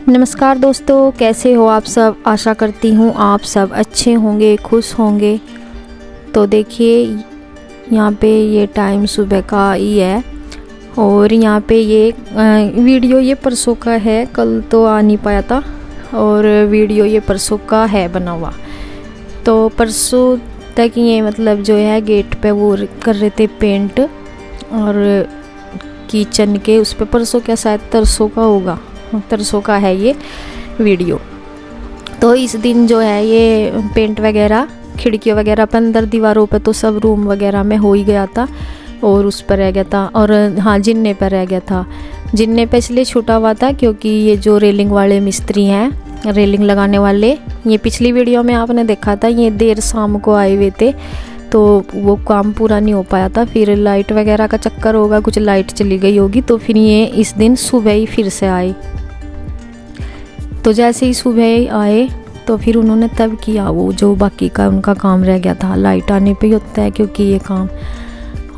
नमस्कार दोस्तों, कैसे हो आप सब। आशा करती हूँ आप सब अच्छे होंगे, खुश होंगे। तो देखिए यहाँ पे ये टाइम सुबह का ही है और यहाँ पे ये वीडियो ये परसों का है, कल तो आ नहीं पाया था और वीडियो ये परसों का है बना हुआ। तो परसों तक ये मतलब जो है गेट पे वो कर रहे थे पेंट और किचन के उस पे परसों क्या शायद तरसों का होगा, तरसों का है ये वीडियो। तो इस दिन जो है ये पेंट वगैरह खिड़की वगैरह पर अंदर दीवारों पे तो सब रूम वगैरह में हो ही गया था और उस पर रह गया था। और हाँ, जिन्ने पर रह गया था। जिन्ने पे इसलिए छूटा हुआ था क्योंकि ये जो रेलिंग वाले मिस्त्री हैं, रेलिंग लगाने वाले, ये पिछली वीडियो में आपने देखा था, ये देर शाम को आए हुए थे तो वो काम पूरा नहीं हो पाया था। फिर लाइट वगैरह का चक्कर होगा, कुछ लाइट चली गई होगी, तो फिर ये इस दिन सुबह ही फिर से आए। तो जैसे ही सुबह आए तो फिर उन्होंने तब किया वो जो बाकी का उनका काम रह गया था। लाइट आने पे ही होता है क्योंकि ये काम।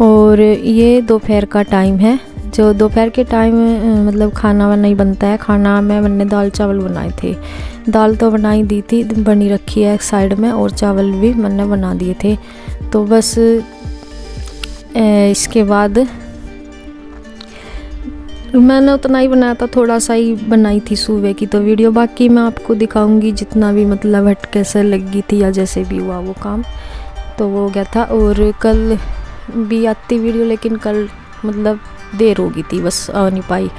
और ये दोपहर का टाइम है, जो दोपहर के टाइम मतलब खाना वाना ही बनता है। खाना में मैंने दाल चावल बनाए थे। दाल तो बनाई दी थी, बनी रखी है एक साइड में, और चावल भी मैंने बना दिए थे। तो बस इसके बाद मैंने उतना ही बनाया था, थोड़ा सा ही बनाई थी सुबह की तो वीडियो। बाकी मैं आपको दिखाऊंगी जितना भी मतलब हटके से लगी थी या जैसे भी हुआ वो काम तो वो हो गया था। और कल भी आती वीडियो, लेकिन कल मतलब देर हो गई थी, बस आ नहीं पाई।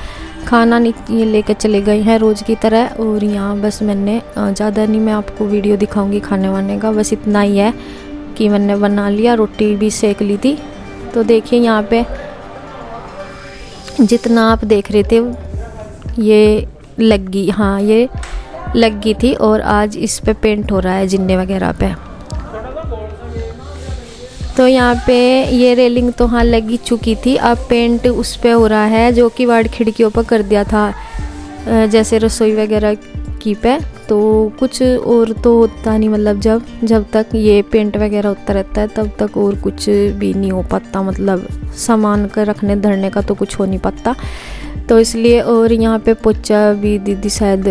खाना नहीं ये लेकर चले गए हैं रोज़ की तरह। और यहाँ बस मैंने ज़्यादा नहीं मैं आपको वीडियो दिखाऊंगी खाने वाने का, बस इतना ही है कि मैंने बना लिया, रोटी भी सेक ली थी। तो देखिए यहाँ पे जितना आप देख रहे थे ये लगी, हाँ ये लगी थी और आज इस पे पेंट हो रहा है जिन्ने वगैरह पे। तो यहाँ पे ये रेलिंग तो हाँ लगी चुकी थी, अब पेंट उस पे हो रहा है जो कि वार्ड खिड़कियों पर कर दिया था जैसे रसोई वगैरह की पे। तो कुछ और तो होता नहीं, मतलब जब तक ये पेंट वगैरह होता रहता है तब तक और कुछ भी नहीं हो पाता, मतलब सामान का रखने धरने का तो कुछ हो नहीं पाता। तो इसलिए और यहाँ पे पोछा भी दीदी शायद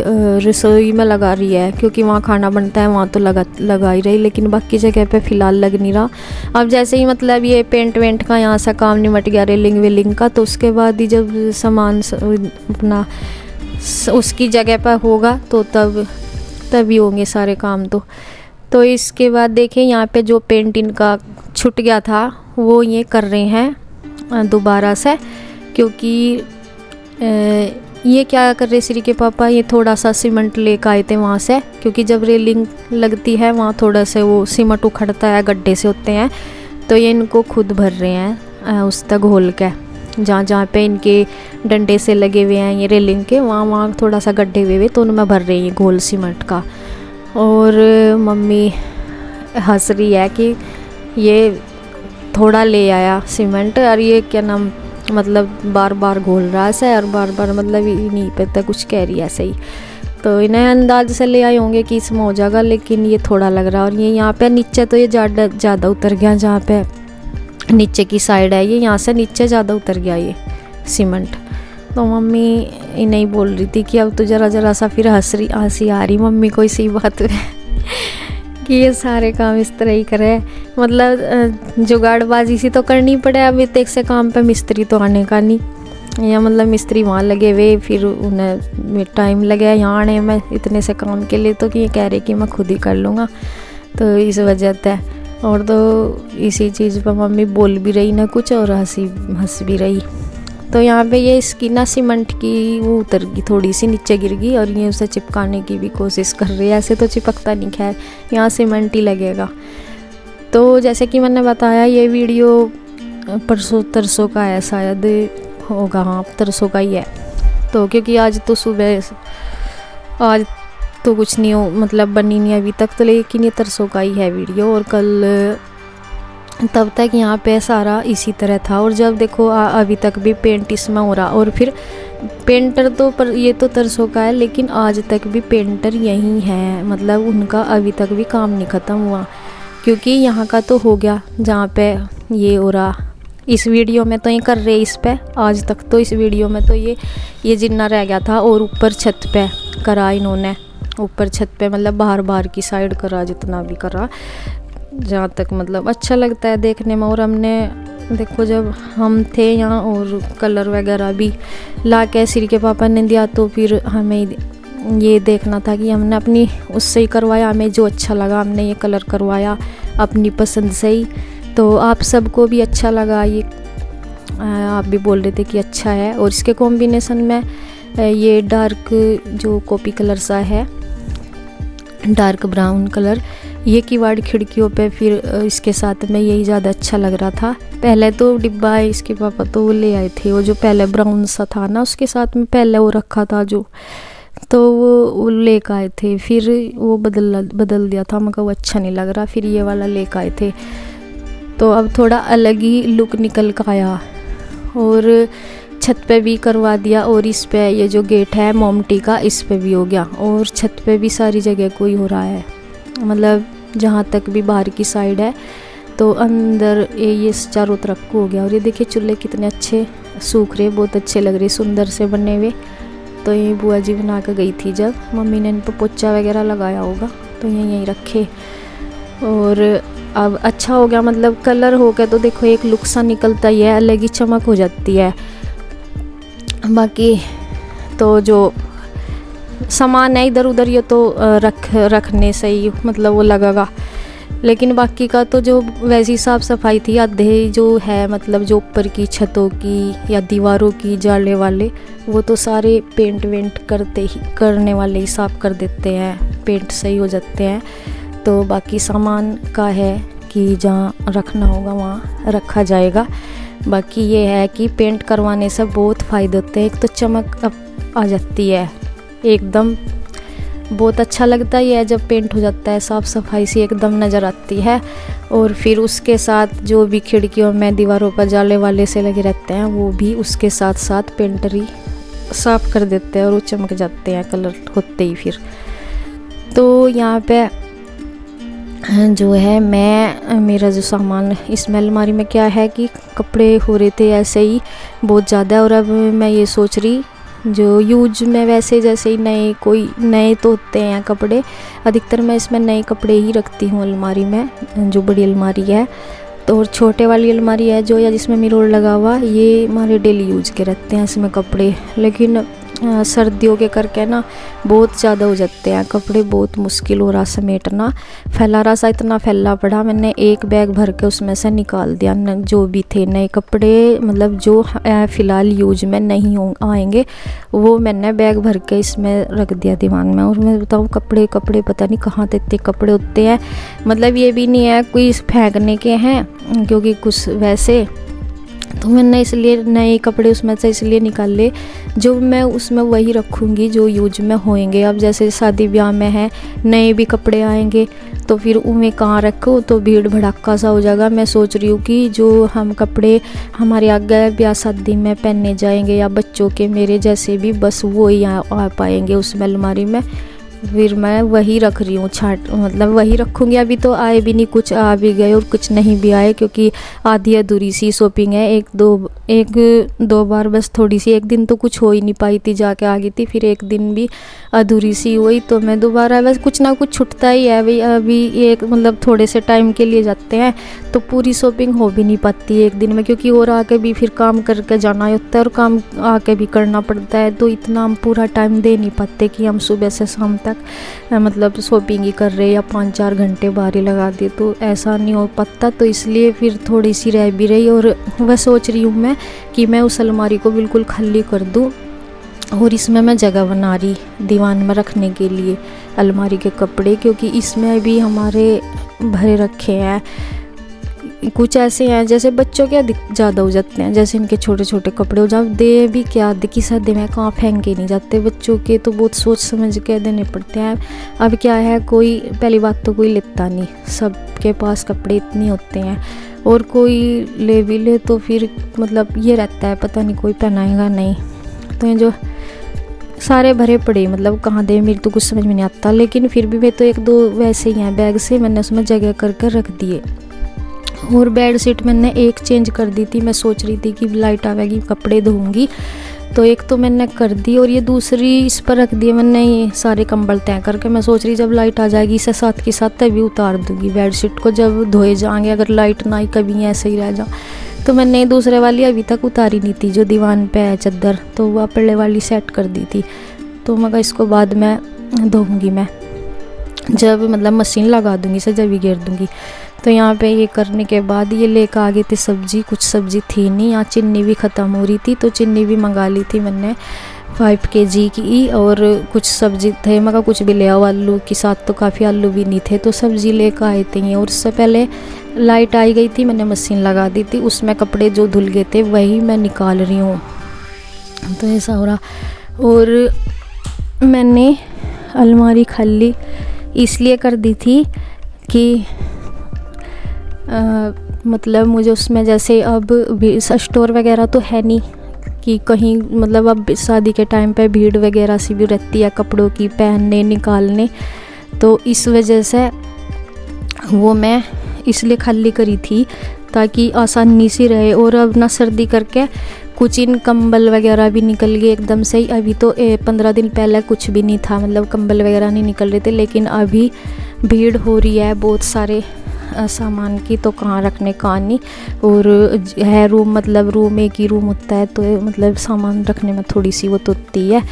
रसोई में लगा रही है क्योंकि वहाँ खाना बनता है, वहाँ तो लगा ही रही, लेकिन बाकी जगह पे फ़िलहाल लग नहीं रहा। अब जैसे ही मतलब ये पेंट वेंट का यहाँ से काम निमट गया रेलिंग वेलिंग का, तो उसके बाद ही जब सामान अपना उसकी जगह पर होगा तो तभी होंगे सारे काम। तो इसके बाद देखिए यहाँ पे जो पेंट इनका छूट गया था वो ये कर रहे हैं दोबारा से, क्योंकि ये क्या कर रहे श्री के पापा, ये थोड़ा सा सीमेंट लेकर आए थे वहाँ से, क्योंकि जब रेलिंग लगती है वहाँ थोड़ा सा वो सीमेंट उखड़ता है, गड्ढे से होते हैं, तो ये इनको खुद भर रहे हैं उस तक घोल के। जहाँ पे इनके डंडे से लगे हुए हैं ये रेलिंग के, वहाँ थोड़ा सा गड्ढे हुए तो उनमें भर रही हैं घोल सीमेंट का। और मम्मी हंस रही है कि ये थोड़ा ले आया सीमेंट और ये क्या नाम मतलब बार बार घोल रहा है और बार बार मतलब नहीं पता कुछ कह रही है ऐसे ही। तो इन्हें अंदाज से ले आए होंगे कि इसमें हो जाएगा, लेकिन ये थोड़ा लग रहा है। और ये यहाँ पे नीचे तो ये ज़्यादा उतर गया, जहाँ पे नीचे की साइड है ये, यहाँ से नीचे ज़्यादा उतर गया ये सीमेंट। तो मम्मी इन्हें बोल रही थी कि अब तो ज़रा सा फिर हंसी आ रही मम्मी को इसी बात में कि ये सारे काम इस तरह ही करे, मतलब जुगाड़बाजी सी तो करनी पड़े। अब इतने से काम पे मिस्त्री तो आने का नहीं, या मतलब मिस्त्री वहाँ लगे हुए, फिर उन्हें टाइम लगे यहाँ आने में इतने से काम के लिए, तो कि ये कह रहे कि मैं खुद ही कर लूँगा। तो इस वजह से और तो इसी चीज़ पर मम्मी बोल भी रही ना कुछ और हंस भी रही। तो यहाँ पे ये इसकी ना सीमेंट की वो उतर गई, थोड़ी सी नीचे गिर गई और ये उसे चिपकाने की भी कोशिश कर रही है। ऐसे तो चिपकता नहीं, खैर यहाँ सीमेंट ही लगेगा। तो जैसे कि मैंने बताया ये वीडियो परसों तरसों का है, शायद होगा, हाँ तरसों का ही है। तो क्योंकि आज तो सुबह आज तो कुछ नहीं हो मतलब बनी नहीं अभी तक, तो लेकिन ये तरसों का ही है वीडियो। और कल तब तक यहाँ पे सारा इसी तरह था। और जब देखो अभी तक भी पेंट इसमें हो रहा, और फिर पेंटर तो पर ये तो तरसों का है, लेकिन आज तक भी पेंटर यहीं है, मतलब उनका अभी तक भी काम नहीं ख़त्म हुआ। क्योंकि यहाँ का तो हो गया जहाँ पे ये हो रहा इस वीडियो में तो ये कर रहे इस पे, आज तक तो इस वीडियो में तो ये जिन्ना रह गया था। और ऊपर छत पे करा इन्होंने, ऊपर छत पे मतलब बाहर की साइड करा, जितना भी करा जहाँ तक मतलब अच्छा लगता है देखने में। और हमने देखो जब हम थे यहाँ और कलर वगैरह भी ला के श्री के पापा ने दिया, तो फिर हमें ये देखना था कि हमने अपनी उससे ही करवाया, हमें जो अच्छा लगा हमने ये कलर करवाया अपनी पसंद से ही। तो आप सबको भी अच्छा लगा ये, आप भी बोल रहे थे कि अच्छा है। और इसके कॉम्बिनेशन में ये डार्क जो कॉपी कलर सा है, डार्क ब्राउन कलर, ये किवाड़ खिड़कियों पे फिर इसके साथ में यही ज़्यादा अच्छा लग रहा था। पहले तो डिब्बा है इसके पापा तो वो ले आए थे, वो जो पहले ब्राउन सा था ना उसके साथ में पहले वो रखा था जो, तो वो लेकर आए थे, फिर वो बदल दिया था, मगर वो अच्छा नहीं लग रहा, फिर ये वाला लेकर आए थे। तो अब थोड़ा अलग ही लुक निकल कर आया। और छत पे भी करवा दिया, और इस पे ये जो गेट है मोमटी का, इस पे भी हो गया। और छत पे भी सारी जगह कोई हो रहा है, मतलब जहाँ तक भी बाहर की साइड है, तो अंदर ये चारों तरफ को हो गया। और ये देखिए चूल्हे कितने अच्छे सूख रहे, बहुत अच्छे लग रहे, सुंदर से बने हुए। तो ये बुआ जी बना कर गई थी, जब मम्मी ने इन पर पोछा वगैरह लगाया होगा तो यहीं रखे। और अब अच्छा हो गया, मतलब कलर हो गया तो देखो एक लुक सा निकलता ही है, अलग ही चमक हो जाती है। बाकी तो जो सामान है इधर उधर ये तो रखने से ही मतलब वो लगेगा, लेकिन बाकी का तो जो वैसी साफ़ सफाई थी, आधे जो है मतलब जो ऊपर की छतों की या दीवारों की जाले वाले, वो तो सारे पेंट वेंट करने वाले ही साफ़ कर देते हैं, पेंट सही हो जाते हैं। तो बाकी सामान का है कि जहाँ रखना होगा वहाँ रखा जाएगा। बाकी ये है कि पेंट करवाने से बहुत फ़ायदे होते हैं। एक तो चमक आ जाती है एकदम, बहुत अच्छा लगता ही है जब पेंट हो जाता है, साफ़ सफाई से एकदम नज़र आती है। और फिर उसके साथ जो भी खिड़कियों में दीवारों पर जाले वाले से लगे रहते हैं, वो भी उसके साथ साथ पेंटरी साफ़ कर देते हैं और वो चमक जाते हैं कलर होते ही। फिर तो यहाँ पे जो है मेरा जो सामान इसमें अलमारी में क्या है कि कपड़े हो रहे थे ऐसे ही बहुत ज़्यादा। और अब मैं ये सोच रही, जो यूज में वैसे जैसे ही नए तो होते हैं कपड़े, अधिकतर मैं इसमें नए कपड़े ही रखती हूँ अलमारी में, जो बड़ी अलमारी है। तो और छोटे वाली अलमारी है जो, या जिसमें मिरर लगा हुआ, ये हमारे डेली यूज के रहते हैं इसमें कपड़े। लेकिन सर्दियों के करके ना बहुत ज़्यादा हो जाते हैं कपड़े, बहुत मुश्किल हो रहा समेटना, फैला रहा सा, इतना फैला पड़ा। मैंने एक बैग भर के उसमें से निकाल दिया जो भी थे नए कपड़े, मतलब जो फ़िलहाल यूज में नहीं आएंगे वो मैंने बैग भर के इसमें रख दिया दीवान में। और मैं बताऊँ कपड़े पता नहीं कहाँ इतने कपड़े होते हैं, मतलब ये भी नहीं है कोई फेंकने के हैं, क्योंकि कुछ वैसे तो मैंने इसलिए नए कपड़े उसमें से इसलिए निकाल ले, जो मैं उसमें वही रखूँगी जो यूज में होएंगे। अब जैसे शादी ब्याह में है, नए भी कपड़े आएंगे तो फिर उन्हें कहाँ रखो, तो भीड़ भड़ाका सा हो जाएगा। मैं सोच रही हूँ कि जो हम कपड़े हमारे आगे ब्याह शादी में पहनने जाएंगे, या बच्चों के मेरे जैसे भी, बस वो ही आ पाएंगे उसमें अलमारी में, फिर मैं वही रख रही हूँ, मतलब वही रखूँगी। अभी तो आए भी नहीं, कुछ आ भी गए और कुछ नहीं भी आए, क्योंकि आधी अधूरी सी शॉपिंग है। एक दो बार बस थोड़ी सी, एक दिन तो कुछ हो ही नहीं पाई थी, जाके आ गई थी, फिर एक दिन भी अधूरी सी हुई, तो मैं दोबारा बस कुछ ना कुछ छुटता ही है भाई। अभी एक मतलब थोड़े से टाइम के लिए जाते हैं तो पूरी शॉपिंग हो भी नहीं पाती एक दिन में, क्योंकि और आके भी फिर काम करके जाना होता है और काम आके भी करना पड़ता है, तो इतना हम पूरा टाइम दे नहीं पाते कि हम सुबह से शाम तक मतलब शॉपिंग ही कर रहे या 5-4 घंटे बाहर ही लगा दिए, तो ऐसा नहीं हो पाता। तो इसलिए फिर थोड़ी सी रह भी रही, और वह सोच रही हूँ मैं कि मैं उस अलमारी को बिल्कुल खाली कर दूँ और इसमें मैं जगह बना रही दीवान में रखने के लिए अलमारी के कपड़े, क्योंकि इसमें भी हमारे भरे रखे हैं। कुछ ऐसे हैं जैसे बच्चों के ज़्यादा हो जाते हैं, जैसे इनके छोटे छोटे कपड़े हो जाए, दे भी क्या की शादी में कहाँ फेंक के नहीं जाते, बच्चों के तो बहुत सोच समझ के देने पड़ते हैं। अब क्या है, कोई पहली बात तो कोई लेता नहीं, सबके पास कपड़े इतने होते हैं, और कोई ले भी ले तो फिर मतलब ये रहता है पता नहीं कोई पहनाएगा नहीं, तो ये जो सारे भरे पड़े, मतलब कहाँ दे मेरी तो कुछ समझ में नहीं आता। लेकिन फिर भी मैं तो 1-2 वैसे ही हैं बैग से मैंने उसमें जगह कर रख दिए। और बेड शीट मैंने एक चेंज कर दी थी। मैं सोच रही थी कि लाइट आवेगी कपड़े धोऊंगी, तो एक तो मैंने कर दी और ये दूसरी इस पर रख दी मैंने, ये सारे कंबल तय करके। मैं सोच रही जब लाइट आ जाएगी इसे साथ के साथ तभी उतार दूंगी बेडशीट को, जब धोए जाएंगे अगर लाइट ना आई कभी ऐसे ही रह जा। तो मैंने दूसरे वाली अभी तक उतारी नहीं थी जो दीवान पे है चादर, तो वह पहले वाली सेट कर दी थी। तो मगर इसको बाद में धोऊंगी मैं, जब मतलब मशीन लगा दूंगी इसे जब भी घेर दूंगी। तो यहाँ पे ये करने के बाद ये लेकर आ गई थी सब्जी, कुछ सब्जी थी नहीं, यहाँ चीनी भी ख़त्म हो रही थी तो चीनी भी मंगा ली थी मैंने 5 kg की। और कुछ सब्जी थे मगर कुछ भी ले आओ, आलू के साथ तो काफ़ी आलू भी नहीं थे, तो सब्जी लेकर आए थे। और उससे पहले लाइट आई गई थी, मैंने मशीन लगा दी थी, उसमें कपड़े जो धुल गए थे वही मैं निकाल रही हूँ। तो ऐसा हो रहा। और मैंने अलमारी खाली इसलिए कर दी थी कि मतलब मुझे उसमें जैसे अब स्टोर वगैरह तो है नहीं कि कहीं, मतलब अब शादी के टाइम पे भीड़ वगैरह सी भी रहती है कपड़ों की पहनने निकालने, तो इस वजह से वो मैं इसलिए खाली करी थी ताकि आसानी से रहे। और अब ना सर्दी करके कुछ इन कंबल वगैरह भी निकल गए एकदम से ही। अभी तो 15 दिन पहले कुछ भी नहीं था, मतलब कंबल वगैरह नहीं निकल रहे थे, लेकिन अभी भीड़ हो रही है बहुत सारे सामान की, तो कहाँ रखने का नहीं। और है रूम, मतलब रूम एक ही रूम होता है, तो मतलब सामान रखने में थोड़ी सी वो तो होती है,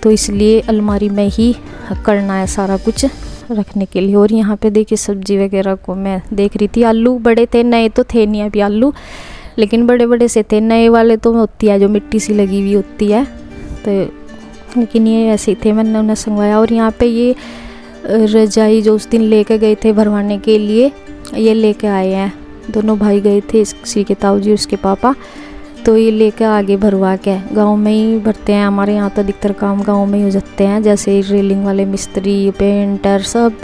तो इसलिए अलमारी में ही करना है सारा कुछ रखने के लिए। और यहाँ पे देखिए सब्जी वगैरह को मैं देख रही थी, आलू बड़े थे, नए तो थे नहीं अभी आलू, लेकिन बड़े बड़े से थे। नए वाले तो होती है जो मिट्टी सी लगी हुई होती है, तो लेकिन ये ऐसे ही थे, मैंने उन्हें संगवाया। और यहाँ पे ये रजाई जो उस दिन लेके गए थे भरवाने के लिए, ये लेके आए हैं, दोनों भाई गए थे, श्री के ताऊ जी और उसके पापा, तो ये लेके आगे भरवा के। गांव में ही भरते हैं, हमारे यहाँ तो अधिकतर काम गांव में ही हो जाते हैं, जैसे रेलिंग वाले मिस्त्री पेंटर सब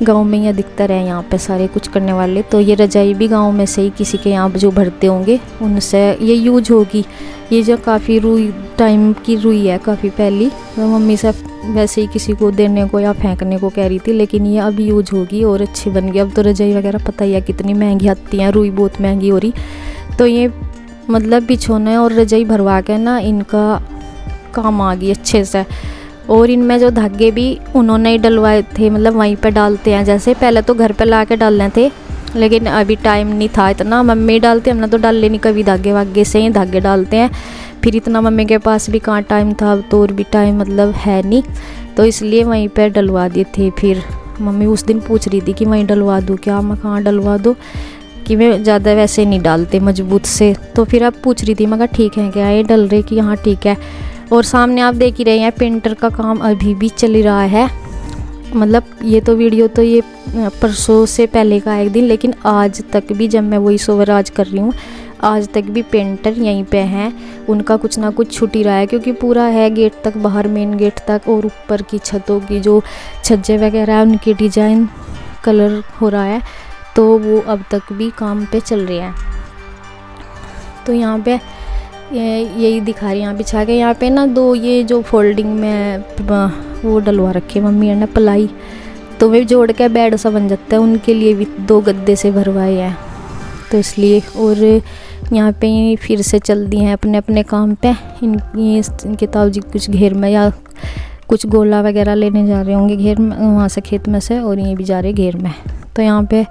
गांव में ही अधिकतर है यहाँ पे सारे कुछ करने वाले। तो ये रजाई भी गांव में से ही किसी के यहाँ जो भरते होंगे उनसे ये यूज होगी। ये जो काफ़ी रुई टाइम की रुई है, काफ़ी पहली, तो मम्मी से वैसे ही किसी को देने को या फेंकने को कह रही थी, लेकिन ये अब यूज होगी और अच्छी बन गई। अब तो रजाई वगैरह पता ही है कितनी महंगी आती हैं, रुई बहुत महंगी हो रही। तो ये मतलब बिछोने और रजाई भरवा के ना इनका काम आ गई अच्छे से। और इनमें जो धागे भी उन्होंने ही डलवाए थे, मतलब वहीं पे डालते हैं, जैसे पहले तो घर पे ला के डालने थे, लेकिन अभी टाइम नहीं था इतना, मम्मी डालते, हमने तो डाले नहीं कभी, धागे वागे से ही धागे डालते हैं। फिर इतना मम्मी के पास भी कहाँ टाइम था, तो और भी टाइम मतलब है नहीं, तो इसलिए वहीं पे डलवा दिए थे। फिर मम्मी उस दिन पूछ रही थी कि वहीं डलवा दूँ क्या, मैं कहाँ डलवा दूँ, कि मैं ज़्यादा वैसे नहीं डालते मजबूत से। तो फिर अब पूछ रही थी, मगर ठीक है क्या ये डल रहे कि हाँ ठीक है। और सामने आप देख ही रहे हैं पेंटर का काम अभी भी चल रहा है, मतलब ये तो वीडियो तो ये परसों से पहले का एक दिन, लेकिन आज तक भी जब मैं वॉइस ओवर आज कर रही हूँ, आज तक भी पेंटर यहीं पे हैं, उनका कुछ ना कुछ छूट ही रहा है, क्योंकि पूरा है गेट तक, बाहर मेन गेट तक, और ऊपर की छतों की जो छज्जे वगैरह है उनकी डिजाइन कलर हो रहा है, तो वो अब तक भी काम पे चल रहे हैं। तो यहाँ पे यही दिखा रही, यहाँ बिछा के, यहाँ पे ना दो ये जो फोल्डिंग में वो डलवा रखे मम्मी ने पलाई, तो वे जोड़ के बेड सा बन जाता है, उनके लिए भी 2 गद्दे से भरवाए हैं, तो इसलिए। और यहाँ पे फिर से चल दी हैं अपने अपने काम पे। इनके ताऊ जी कुछ घेर में या कुछ गोला वगैरह लेने जा रहे होंगे घेर में, वहाँ से खेत में से, और ये भी जा रहे घेर में। तो यहाँ पे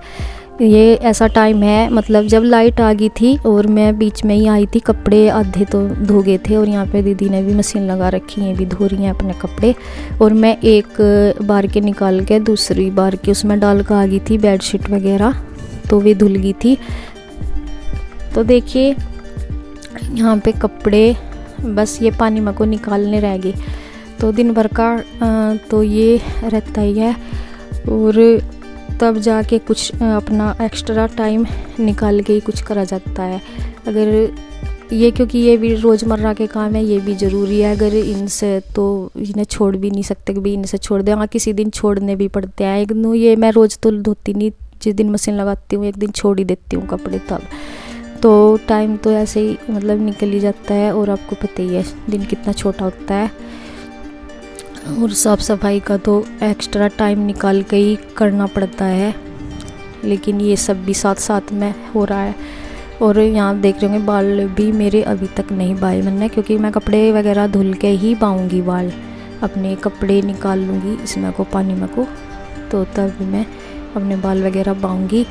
ये ऐसा टाइम है, मतलब जब लाइट आ गई थी और मैं बीच में ही आई थी, कपड़े आधे तो धो गए थे, और यहाँ पे दीदी ने भी मशीन लगा रखी है, भी धो रही हैं अपने कपड़े। और मैं एक बार के निकाल के दूसरी बार के उसमें डाल कर आ गई थी बेडशीट वगैरह, तो वे धुल गई थी। तो देखिए यहाँ पे कपड़े बस ये पानी में को निकालने रह गए, तो दिन भर का तो ये रहता ही है, और तब जाके कुछ अपना एक्स्ट्रा टाइम निकाल के ही कुछ करा जाता है। अगर ये, क्योंकि ये भी रोज़मर्रा के काम है, ये भी ज़रूरी है, अगर इनसे तो इन्हें छोड़ भी नहीं सकते कि भाई इनसे छोड़ दें, हाँ किसी दिन छोड़ने भी पड़ते हैं। एक दिन ये मैं रोज़ तो धोती नहीं, जिस दिन मशीन लगाती हूँ एक दिन छोड़ ही देती हूँ कपड़े, तब तो टाइम तो ऐसे ही मतलब निकल ही जाता है। और आपको पता ही है दिन कितना छोटा होता है, और साफ़ सफाई का तो एक्स्ट्रा टाइम निकाल के ही करना पड़ता है। लेकिन ये सब भी साथ साथ में हो रहा है। और यहाँ देख रहे होंगे बाल भी मेरे अभी तक नहीं बाए मैंने, क्योंकि मैं कपड़े वगैरह धुल के ही बाऊँगी बाल, अपने कपड़े निकाल लूँगी इसमें को पानी में को, तो तब मैं अपने बाल वगैरह बाऊँगी।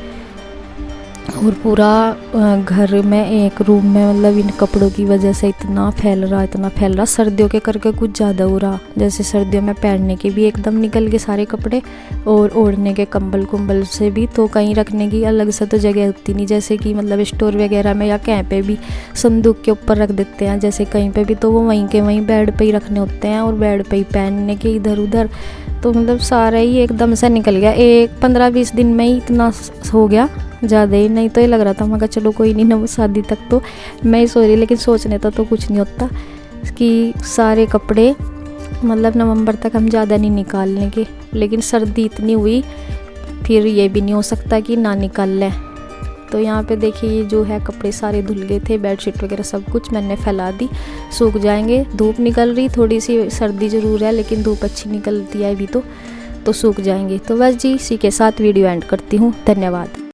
और पूरा घर में एक रूम में मतलब इन कपड़ों की वजह से इतना फैल रहा, सर्दियों के करके कुछ ज़्यादा हो रहा। जैसे सर्दियों में पहनने के भी एकदम निकल गए सारे कपड़े, और ओढ़ने के कंबल से भी, तो कहीं रखने की अलग से तो जगह होती नहीं, जैसे कि मतलब स्टोर वगैरह में या कहीं पे भी संदूक के ऊपर रख देते हैं, जैसे कहीं पे भी, तो वो वहीं के वहीं बेड पे ही रखने होते हैं, और बेड पे ही पहनने के इधर उधर, तो मतलब सारा ही एकदम से निकल गया। 15-20 दिन में ही इतना हो गया, ज़्यादा ही नहीं तो ये लग रहा था मगर चलो कोई नहीं ना, शादी तक तो मैं ही सो रही, लेकिन सोचने तो कुछ नहीं होता कि सारे कपड़े मतलब नवंबर तक हम ज़्यादा नहीं निकाल लेंगे, लेकिन सर्दी इतनी हुई फिर ये भी नहीं हो सकता कि ना निकाल लें। तो यहाँ पे देखिए ये जो है कपड़े सारे धुल गए थे, बेडशीट वगैरह सब कुछ मैंने फैला दी, सूख जाएंगे। धूप निकल रही, थोड़ी सी सर्दी ज़रूर है लेकिन धूप अच्छी निकलती है अभी तो सूख जाएंगे। तो बस जी, इसी के साथ वीडियो एंड करती हूँ। धन्यवाद।